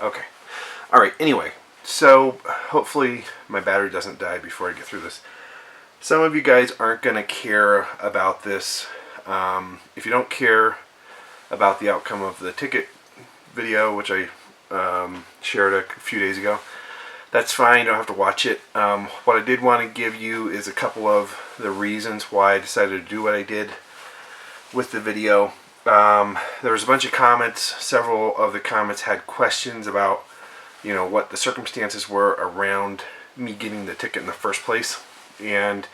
Okay. Alright, anyway. So, hopefully my battery doesn't die before I get through this. Some of you guys aren't going to care about this. If you don't care about the outcome of the ticket video, which I shared a few days ago, that's fine. You don't have to watch it. What I did want to give you is a couple of the reasons why I decided to do what I did with the video. There was a bunch of comments. Several of the comments had questions about, you know, what the circumstances were around me getting the ticket in the first place. And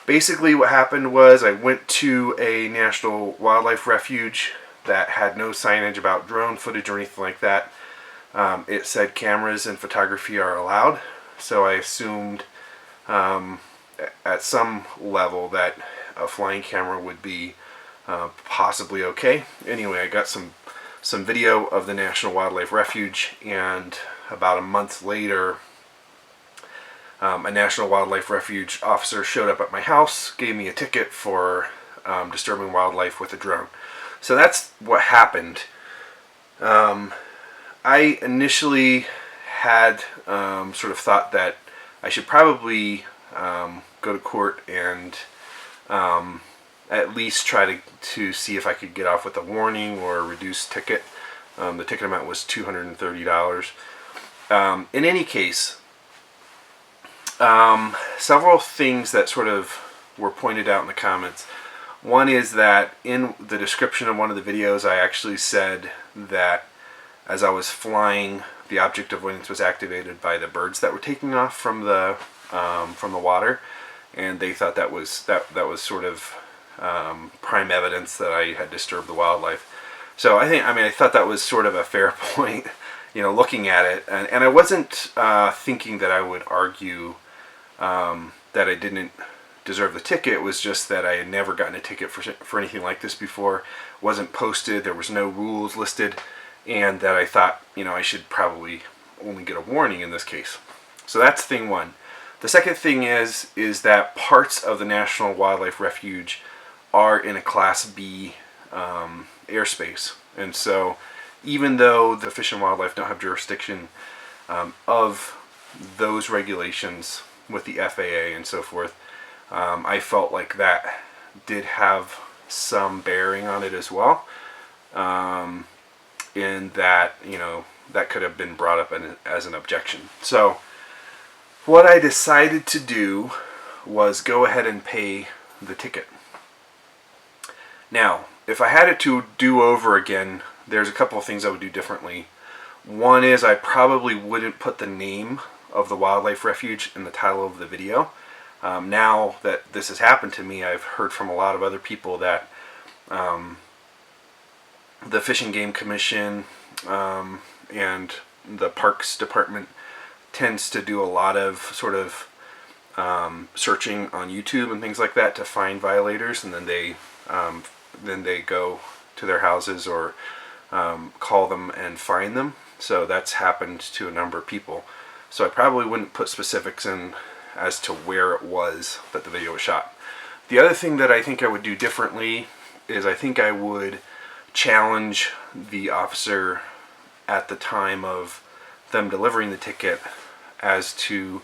basically what happened was I went to a national wildlife refuge that had no signage about drone footage or anything like that. It said cameras and photography are allowed, so I assumed at some level that a flying camera would be possibly okay. Anyway, I got some video of the National Wildlife Refuge, and about a month later, a National Wildlife Refuge officer showed up at my house, gave me a ticket for disturbing wildlife with a drone. So that's what happened. I initially had sort of thought that I should probably go to court and at least try to see if I could get off with a warning or a reduced ticket. The ticket amount was $230. In any case, several things that sort of were pointed out in the comments. One is that in the description of one of the videos, I actually said that as I was flying, the object avoidance was activated by the birds that were taking off from the water, and they thought that was sort of prime evidence that I had disturbed the wildlife. So I thought that was sort of a fair point, you know, looking at it, and I wasn't thinking that I would argue that I didn't deserve the ticket. It was just that I had never gotten a ticket for anything like this before. It wasn't posted. There was no rules listed. And that I thought, you know, I should probably only get a warning in this case. So that's thing one. The second thing is that parts of the National Wildlife Refuge are in a Class B airspace. And so even though the Fish and Wildlife don't have jurisdiction of those regulations with the FAA and so forth, I felt like that did have some bearing on it as well. In that, you know, that could have been brought up as an objection. So what I decided to do was go ahead and pay the ticket. Now, if I had it to do over again, there's a couple of things I would do differently. One is I probably wouldn't put the name of the wildlife refuge in the title of the video. Now that this has happened to me, I've heard from a lot of other people that the Fish and Game Commission and the Parks Department tends to do a lot of sort of searching on YouTube and things like that to find violators, and then they go to their houses or call them and find them. So that's happened to a number of people. So I probably wouldn't put specifics in as to where it was that the video was shot. The other thing that I think I would do differently is I think I would challenge the officer at the time of them delivering the ticket as to,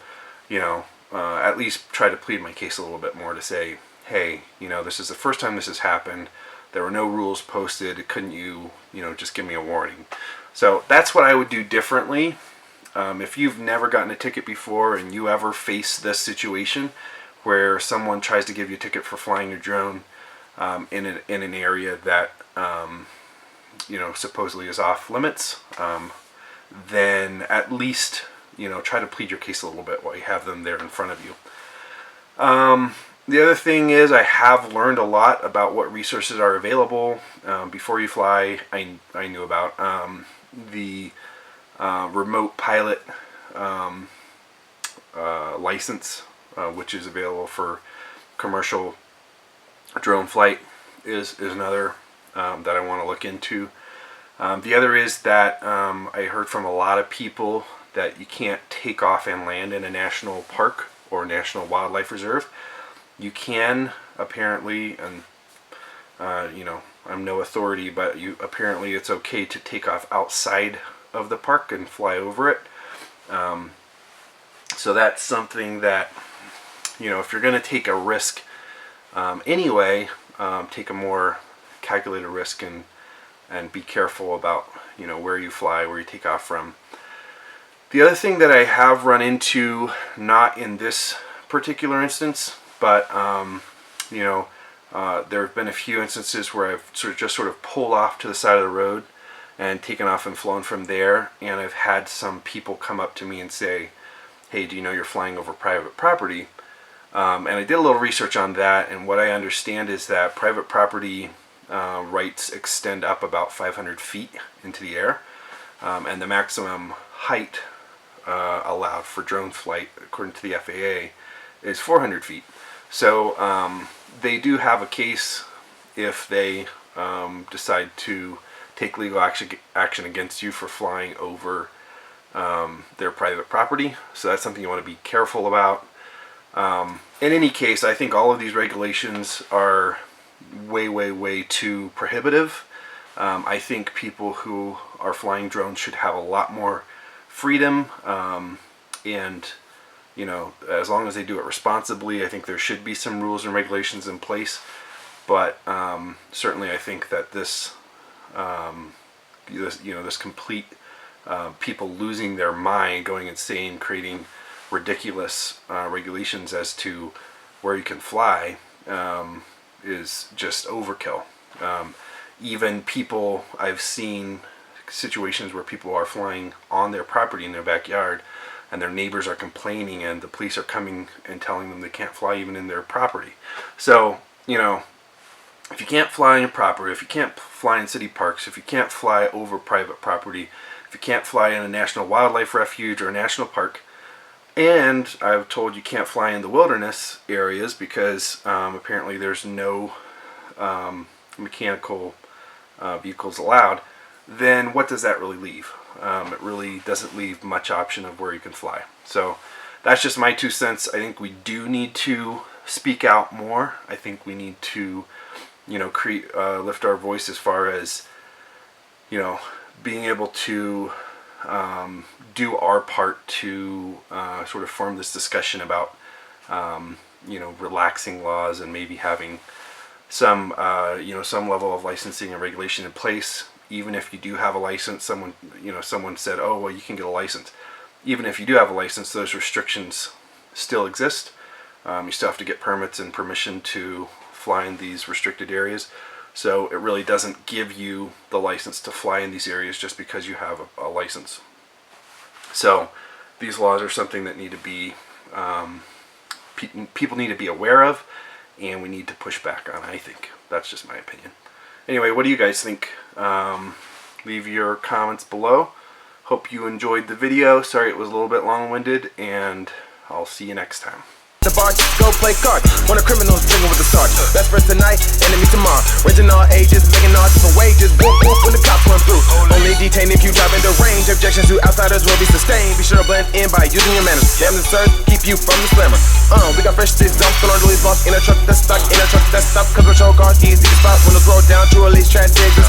you know, at least try to plead my case a little bit more to say, hey, you know, this is the first time this has happened. There were no rules posted. Couldn't you, you know, just give me a warning? So that's what I would do differently. If you've never gotten a ticket before and you ever face this situation where someone tries to give you a ticket for flying your drone in an area that you know, supposedly is off limits, then at least, you know, try to plead your case a little bit while you have them there in front of you. The other thing is I have learned a lot about what resources are available. Before you fly, I knew about the remote pilot license, which is available for commercial drone flight, is another that I want to look into. The other is that I heard from a lot of people that you can't take off and land in a national park or national wildlife reserve. You can, apparently, and you know, I'm no authority, but apparently it's okay to take off outside of the park and fly over it. So that's something that, you know, if you're going to take a risk anyway, take a more calculated risk and be careful about, you know, where you fly, where you take off from. The other thing that I have run into, not in this particular instance, but you know, there have been a few instances where I've just sort of pulled off to the side of the road and taken off and flown from there, and I've had some people come up to me and say, hey, do you know you're flying over private property? And I did a little research on that, and what I understand is that private property rights extend up about 500 feet into the air, and the maximum height allowed for drone flight, according to the FAA, is 400 feet. So they do have a case if they decide to take legal action against you for flying over their private property. So that's something you want to be careful about. In any case, I think all of these regulations are way too prohibitive. I think people who are flying drones should have a lot more freedom, and you know, as long as they do it responsibly, I think there should be some rules and regulations in place. But certainly I think that this this complete people losing their mind, going insane, creating ridiculous regulations as to where you can fly is just overkill. Even people, I've seen situations where people are flying on their property in their backyard, and their neighbors are complaining, and the police are coming and telling them they can't fly even in their property. So, you know, if you can't fly on your property, if you can't fly in city parks, if you can't fly over private property, if you can't fly in a national wildlife refuge or a national park, and I've told you can't fly in the wilderness areas because apparently there's no mechanical vehicles allowed, then what does that really leave? It really doesn't leave much option of where you can fly. So that's just my 2 cents. I think we do need to speak out more. I think we need to, you know, lift our voice as far as, you know, being able to do our part to sort of form this discussion about, you know, relaxing laws and maybe having some, you know, some level of licensing and regulation in place. Even if you do have a license, someone said, oh, well, you can get a license. Even if you do have a license, those restrictions still exist. You still have to get permits and permission to fly in these restricted areas. So it really doesn't give you the license to fly in these areas just because you have a license. So these laws are something that need to be, people need to be aware of, and we need to push back on, I think. That's just my opinion. Anyway, what do you guys think? Leave your comments below. Hope you enjoyed the video. Sorry it was a little bit long-winded, and I'll see you next time. The bar, go play cards. One of criminals drinking with the sarge. Best friends tonight, enemy tomorrow. Ranging all ages, making all different wages. Whoop whoop when the cops run through. Only detained if you drive into range. Objections to outsiders will be sustained. Be sure to blend in by using your manners. Damn the sirs, keep you from the slammer. We got fresh sticks, dumps, still on release boss. In a truck that's stuck, in a truck that's stopped. Cause we're show cars easy to spot. When the road down, true at least try to dig this.